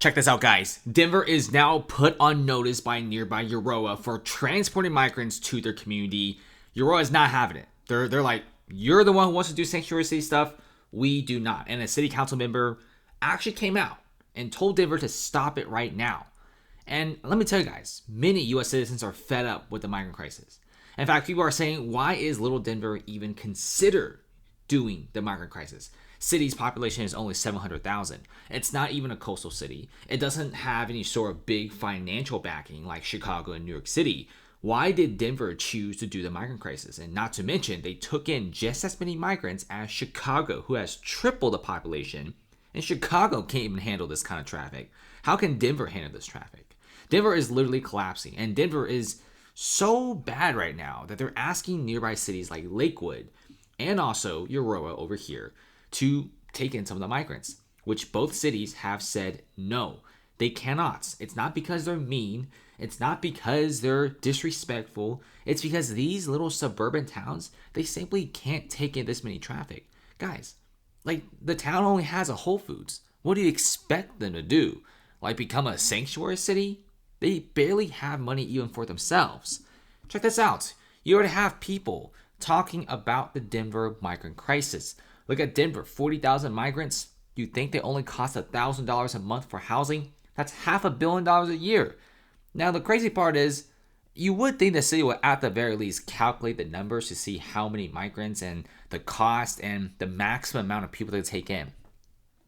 Check this out, guys. Denver is now put on notice by nearby Euroa for transporting migrants to their community. Euroa is not having it. They're like, you're the one who wants to do sanctuary city stuff. We do not. And a city council member actually came out and told Denver to stop it right now. And let me tell you guys, many U.S. citizens are fed up with the migrant crisis. In fact, people are saying, why is Little Denver even considered doing the migrant crisis? City's population is only 700,000. It's not even a coastal city. It doesn't have any sort of big financial backing like Chicago and New York City. Why did Denver choose to do the migrant crisis? And not to mention, they took in just as many migrants as Chicago, who has triple the population. And Chicago can't even handle this kind of traffic. How can Denver handle this traffic? Denver is literally collapsing. And Denver is so bad right now that they're asking nearby cities like Lakewood and also Euroa over here to take in some of the migrants, which both cities have said no. They cannot. It's not because they're mean. It's not because they're disrespectful. It's because these little suburban towns, they simply can't take in this many traffic. Guys, like the town only has a Whole Foods. What do you expect them to do? Like become a sanctuary city? They barely have money even for themselves. Check this out. You already have people talking about the Denver migrant crisis. Look at Denver, 40,000 migrants. You think they only cost $1,000 a month for housing? That's $500 million a year. Now, the crazy part is, you would think the city would at the very least calculate the numbers to see how many migrants and the cost and the maximum amount of people they take in.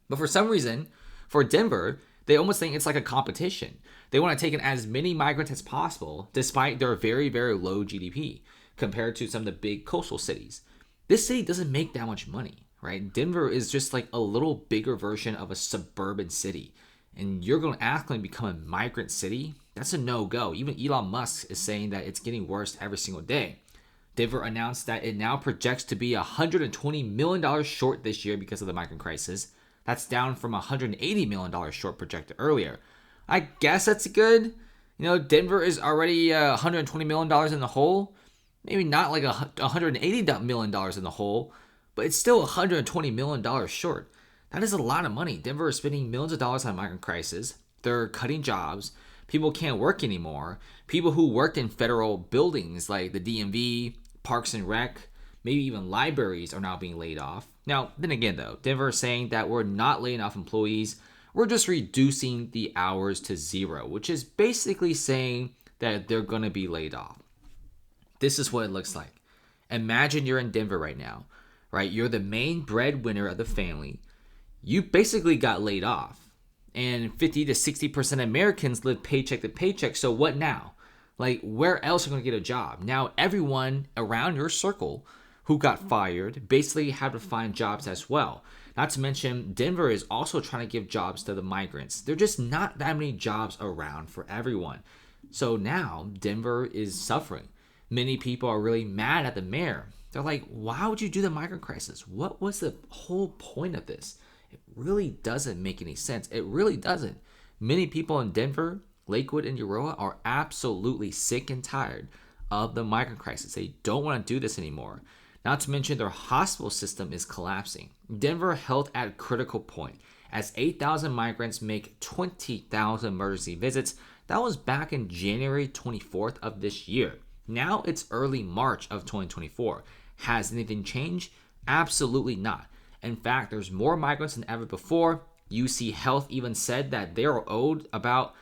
But for some reason, for Denver, they almost think it's like a competition. They want to take in as many migrants as possible, despite their very, very low GDP compared to some of the big coastal cities. This city doesn't make that much money, right? Denver is just like a little bigger version of a suburban city. And you're going to ask them to become a migrant city? That's a no-go. Even Elon Musk is saying that it's getting worse every single day. Denver announced that it now projects to be $120 million short this year because of the migrant crisis. That's down from $180 million short projected earlier. I guess that's good. You know, Denver is already $120 million in the hole. Maybe not like $180 million in the hole, but it's still $120 million short. That is a lot of money. Denver is spending millions of dollars on migrant crisis. They're cutting jobs. People can't work anymore. People who worked in federal buildings like the DMV, Parks and Rec, maybe even libraries are now being laid off. Now, then again though, Denver is saying that we're not laying off employees. We're just reducing the hours to zero, which is basically saying that they're going to be laid off. This is what it looks like. Imagine you're in Denver right now, right? You're the main breadwinner of the family. You basically got laid off. And 50 to 60% of Americans live paycheck to paycheck. So what now? Like, where else are you going to get a job? Now, everyone around your circle who got fired basically had to find jobs as well. Not to mention, Denver is also trying to give jobs to the migrants. There are just not that many jobs around for everyone. So now, Denver is suffering. Many people are really mad at the mayor. They're like, why would you do the migrant crisis? What was the whole point of this? It really doesn't make any sense. It really doesn't. Many people in Denver, Lakewood, and Euroa are absolutely sick and tired of the migrant crisis. They don't want to do this anymore. Not to mention their hospital system is collapsing. Denver health at a critical point as 8,000 migrants make 20,000 emergency visits. That was back in January 24th of this year. Now it's early March of 2024. Has anything changed? Absolutely not. In fact, there's more migrants than ever before. UC Health even said that they are owed about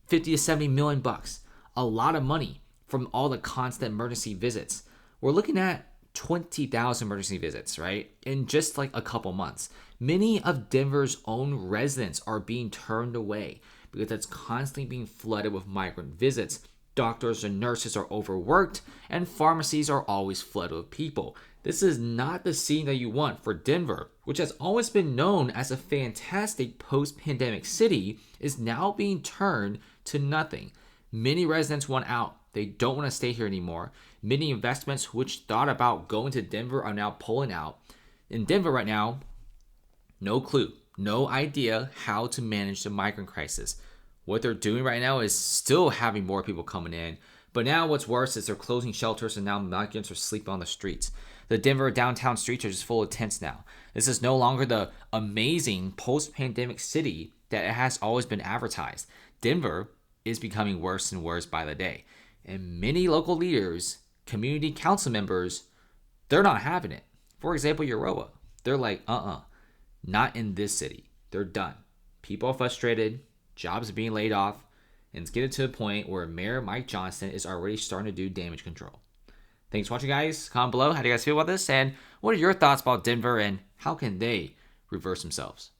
50 to 70 million bucks. A lot of money from all the constant emergency visits. We're looking at 20,000 emergency visits, right? In just like a couple months. Many of Denver's own residents are being turned away because it's constantly being flooded with migrant visits. Doctors and nurses are overworked, and pharmacies are always flooded with people. This is not the scene that you want for Denver, which has always been known as a fantastic post-pandemic city, is now being turned to nothing. Many residents want out. They don't want to stay here anymore. Many investments which thought about going to Denver are now pulling out. In Denver right now, no clue, no idea how to manage the migrant crisis. What they're doing right now is still having more people coming in. But now what's worse is they're closing shelters and now migrants are sleeping on the streets. The Denver downtown streets are just full of tents now. This is no longer the amazing post-pandemic city that it has always been advertised. Denver is becoming worse and worse by the day. And many local leaders, community council members, they're not having it. For example, Euroa. They're like, not in this city. They're done. People are frustrated, jobs are being laid off, and it's getting to a point where Mayor Mike Johnson is already starting to do damage control. Thanks for watching, guys. Comment below. How do you guys feel about this? And what are your thoughts about Denver and how can they reverse themselves?